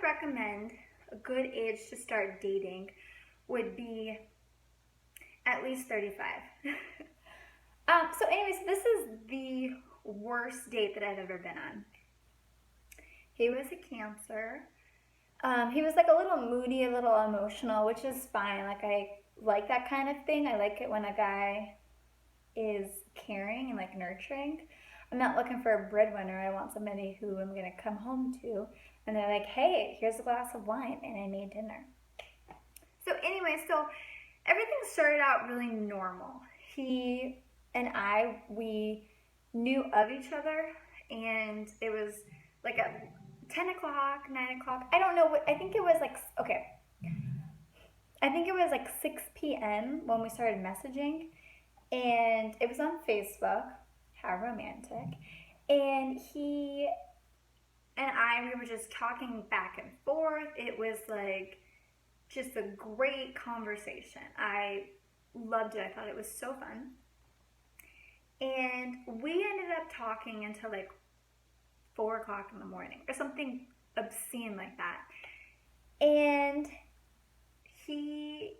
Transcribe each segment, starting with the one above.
recommend a good age to start dating would be at least 35. So anyways, this is the worst date that I've ever been on. He was a Cancer. He was like a little moody, a little emotional, which is fine. Like, I like that kind of thing. I like it when a guy is caring and like nurturing. I'm not looking for a breadwinner. I want somebody who I'm going to come home to and they're like, hey, here's a glass of wine and I made dinner. So anyway, so everything started out really normal. He and I, we knew of each other, and it was like at 10 o'clock, 9 o'clock. I don't know what, I think it was like, okay. I think it was like 6 p.m. when we started messaging, and it was on Facebook. How romantic. And he and I, we were just talking back and forth. It was like just a great conversation. I loved it. I thought it was so fun. And we ended up talking until like 4 o'clock in the morning or something obscene like that. And he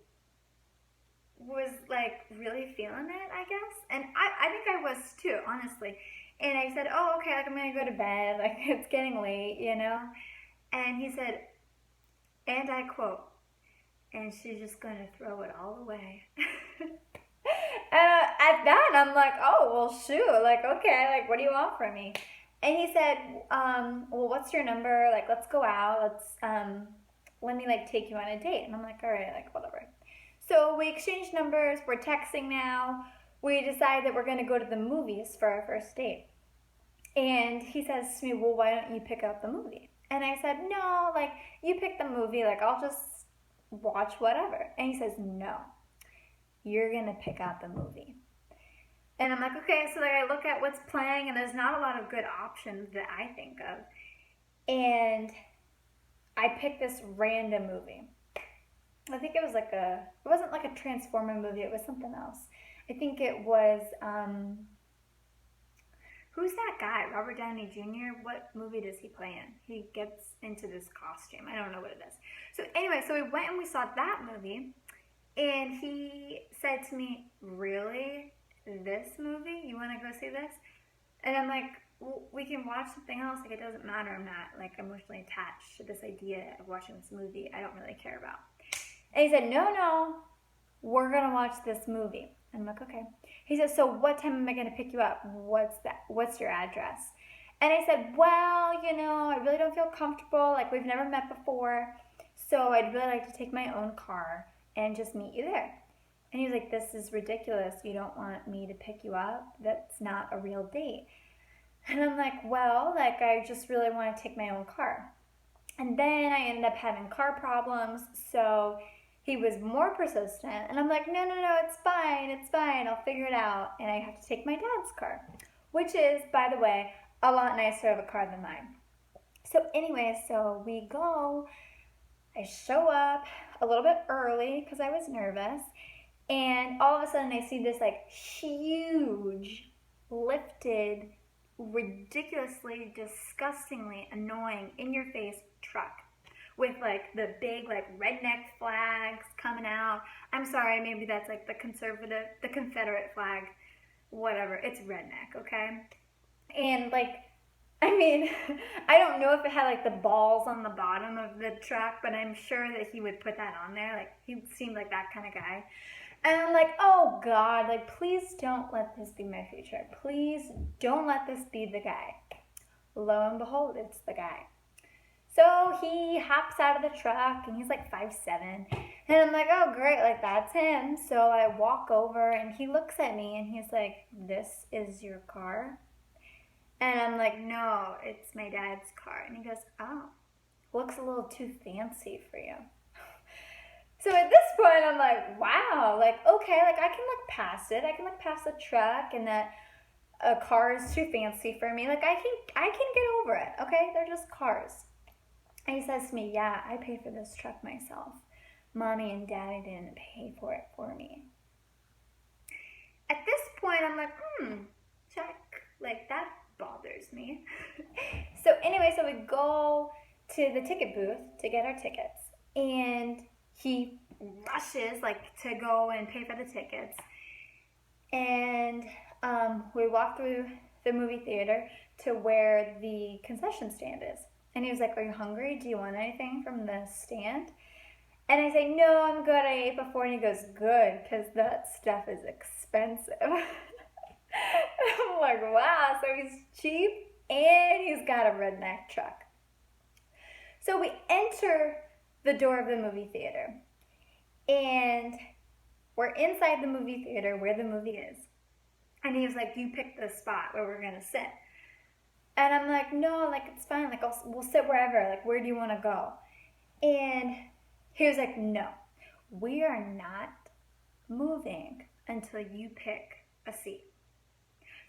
was like really feeling it, I guess. And I think I was too, honestly. And I said, oh, okay, like I'm gonna go to bed, like it's getting late, you know? And he said, and I quote, and she's just gonna throw it all away. At that, I'm like, oh, well, shoot, like, okay, like, what do you want from me? And he said, well, what's your number? Like, let's go out. Let me, like, take you on a date. And I'm like, all right, like, whatever. So we exchanged numbers. We're texting now. We decide that we're going to go to the movies for our first date. And he says to me, well, why don't you pick out the movie? And I said, no, like, you pick the movie. Like, I'll just watch whatever. And he says, no, you're going to pick out the movie. And I'm like, okay, so like I look at what's playing, and there's not a lot of good options that I think of. And I picked this random movie. I think it was like it wasn't like a Transformer movie, it was something else. I think it was, who's that guy? Robert Downey Jr.? What movie does he play in? He gets into this costume. I don't know what it is. So anyway, so we went and we saw that movie, and he said to me, really? This movie? You want to go see this? And I'm like, well, we can watch something else. Like, it doesn't matter. I'm not like emotionally attached to this idea of watching this movie I don't really care about. And he said, no, we're going to watch this movie. And I'm like, okay. He said, so what time am I going to pick you up? What's your address? And I said, well, you know, I really don't feel comfortable. Like, we've never met before. So I'd really like to take my own car and just meet you there. And he was like, this is ridiculous. You don't want me to pick you up? That's not a real date. And I'm like, well, like, I just really want to take my own car. And then I ended up having car problems, so he was more persistent. And I'm like, no, it's fine. I'll figure it out. And I have to take my dad's car, which is, by the way, a lot nicer of a car than mine. So anyway, so we go. I show up a little bit early because I was nervous. And all of a sudden I see this like huge, lifted, ridiculously, disgustingly annoying, in-your-face truck with like the big like redneck flags coming out. I'm sorry, maybe that's like the Confederate flag, whatever. It's redneck, okay? And like, I mean, I don't know if it had like the balls on the bottom of the truck, but I'm sure that he would put that on there. Like, he seemed like that kind of guy. And I'm like, oh God, like, please don't let this be my future. Please don't let this be the guy. Lo and behold, it's the guy. So he hops out of the truck, and he's like 5'7". And I'm like, oh great, like, that's him. So I walk over, and he looks at me, and he's like, this is your car? And I'm like, no, it's my dad's car. And he goes, oh, looks a little too fancy for you. So at this point, I'm like, wow, like, okay, like, I can look past it. I can look past the truck and that a car is too fancy for me. Like, I can get over it, okay? They're just cars. And he says to me, yeah, I pay for this truck myself. Mommy and Daddy didn't pay for it for me. At this point, I'm like, check. Like, that bothers me. So anyway, so we go to the ticket booth to get our tickets. And he rushes like to go and pay for the tickets. And we walk through the movie theater to where the concession stand is. And he was like, "Are you hungry? Do you want anything from the stand?" And I say, "No, I'm good. I ate before." And he goes, "Good, because that stuff is expensive." I'm like, wow, so he's cheap and he's got a redneck truck. So we enter the door of the movie theater, and we're inside the movie theater where the movie is. And he was like, "You pick the spot where we're going to sit." And I'm like, "No, like, it's fine. Like, we'll sit wherever. Like, where do you want to go?" And he was like, "No, we are not moving until you pick a seat."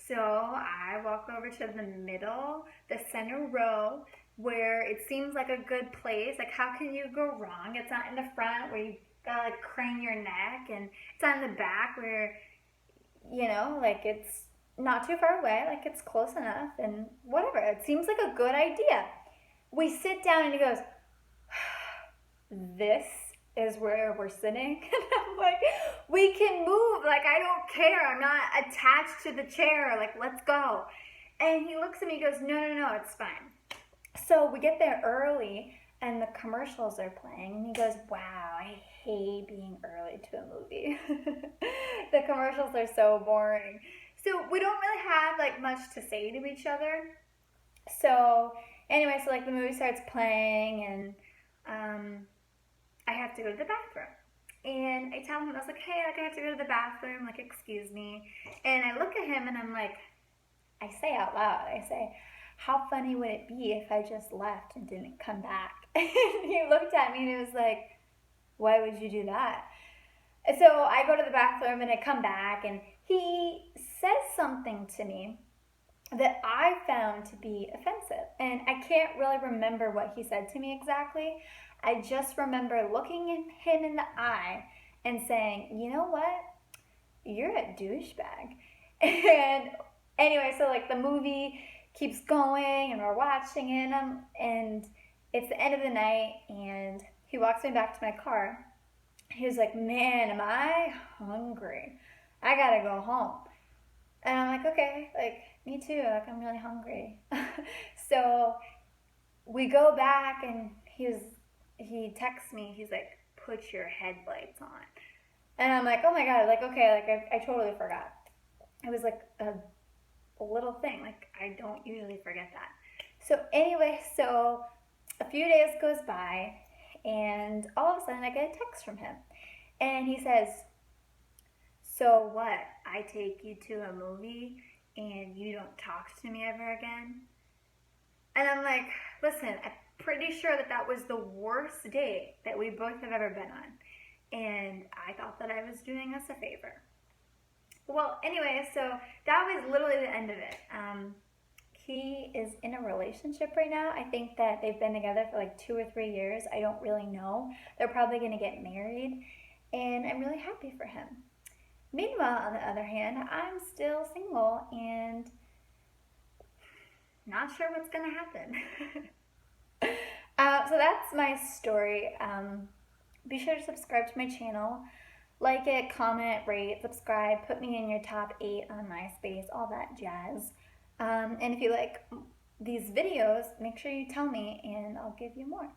So I walk over to the middle, the center row, where it seems like a good place. Like, how can you go wrong? It's not in the front where you gotta like crane your neck, and it's on the back where, you know, like it's not too far away, like it's close enough, and whatever. It seems like a good idea. We sit down and he goes, "This is where we're sitting." And I'm like, "We can move. Like, I don't care. I'm not attached to the chair. Like, let's go." And he looks at me and goes, No, it's fine." So we get there early and the commercials are playing. And he goes, "Wow, I hate being early to a movie." The commercials are so boring. So we don't really have like much to say to each other. So anyway, so like the movie starts playing and I have to go to the bathroom. And I tell him, I was like, "Hey, like, I have to go to the bathroom, like, excuse me." And I look at him and I'm like, I say out loud, I say, "How funny would it be if I just left and didn't come back?" And he looked at me and he was like, "Why would you do that?" And so I go to the bathroom and I come back and he says something to me that I found to be offensive. And I can't really remember what he said to me exactly. I just remember looking him in the eye and saying, "You know what? You're a douchebag." And anyway, so like the movie keeps going and we're watching it, and it's the end of the night and he walks me back to my car. He was like, "Man, am I hungry. I gotta go home." And I'm like, "Okay, like, me too, like, I'm really hungry." So we go back and he texts me, he's like, "Put your headlights on." And I'm like, "Oh my God," like, okay, like, I totally forgot. It was like a little thing, like, I don't usually forget that. So anyway, so a few days goes by and all of a sudden I get a text from him. And he says, "So what, I take you to a movie and you don't talk to me ever again?" And I'm like, "Listen, I'm pretty sure that was the worst date that we both have ever been on. And I thought that I was doing us a favor." Well, anyway, so that was literally the end of it. He is in a relationship right now. I think that they've been together for like 2 or 3 years. I don't really know. They're probably going to get married. And I'm really happy for him. Meanwhile, on the other hand, I'm still single and not sure what's going to happen. So that's my story. Be sure to subscribe to my channel. Like it, comment, rate, subscribe, put me in your top 8 on MySpace, all that jazz. And if you like these videos, make sure you tell me and I'll give you more.